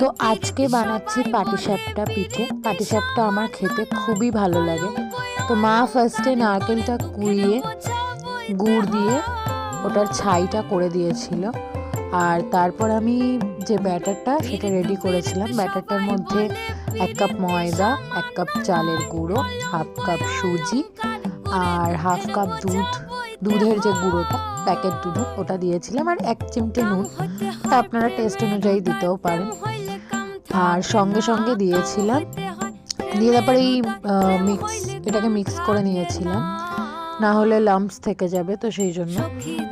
তো আজকে বানাচ্ছি পাটিসাপটা পিঠে। পাটিসাপটা আমার খেতে খুবই ভালো লাগে। তো মা ফার্স্টে নারকেলটা কুড়িয়ে গুড় দিয়ে ওটার ছাইটা করে দিয়েছিল। আর তারপর আমি যে ব্যাটারটা সেটা রেডি করেছিলাম, ব্যাটারটার মধ্যে 1 কাপ ময়দা, 1 কাপ চালের গুঁড়ো, হাফ কাপ সুজি আর হাফ কাপ দুধের যে গুঁড়োটা প্যাকেট দুধের ওটা দিয়েছিলাম, আর 1 চিমটে নুন। তা আপনারা টেস্ট অনুযায়ী দিতেও পারেন। আর সঙ্গে সঙ্গে দিয়েছিলাম, দিয়ে তারপরে এই এটাকে মিক্স করে নিয়েছিলাম, না হলে লাম্পস থেকে যাবে, তো সেই জন্য।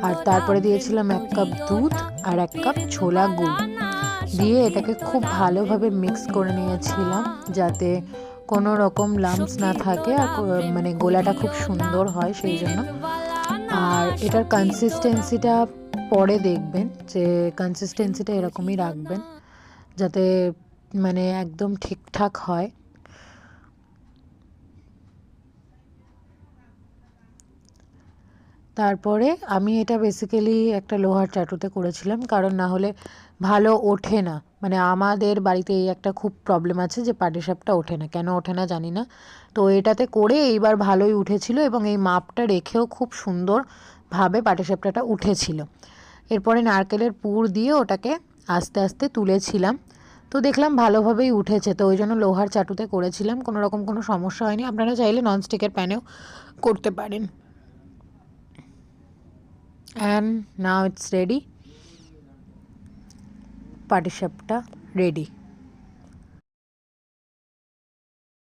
আর তারপরে দিয়েছিলাম 1 কাপ দুধ আর 1 কাপ ছোলা গুড় দিয়ে এটাকে খুব ভালোভাবে মিক্স করে নিয়েছিলাম, যাতে কোনো রকম লাম্পস না থাকে আর মানে গোলাটা খুব সুন্দর হয় সেই জন্য। আর এটার কনসিস্টেন্সিটা পরে দেখবেন যে কনসিস্টেন্সিটা এরকমই রাখবেন, যাতে মানে একদম ঠিকঠাক হয়। তারপরে আমি এটা বেসিক্যালি একটা লোহার চাটুতে করেছিলাম, কারণ না হলে ভালো ওঠে না। মানে আমাদের বাড়িতে এই একটা খুব প্রবলেম আছে যে পাটিসাপটা ওঠে না, কেন ওঠে না জানি না। তো এটাতে করে এইবার ভালোই উঠেছিল, এবং এই মাপটা রেখেও খুব সুন্দরভাবে পাটিসাপটাটা উঠেছিল। এরপরে নারকেলের পুর দিয়ে ওটাকে আস্তে আস্তে তুলেছিলাম, তো দেখলাম ভালোভাবেই উঠেছে, তো ওই জন্য লোহার চাটুতে করেছিলাম, কোনো রকম কোনো সমস্যা হয়নি। আপনারা চাইলে ননস্টিকের প্যানেও করতে পারেন। And now it's ready. Patisapta ready.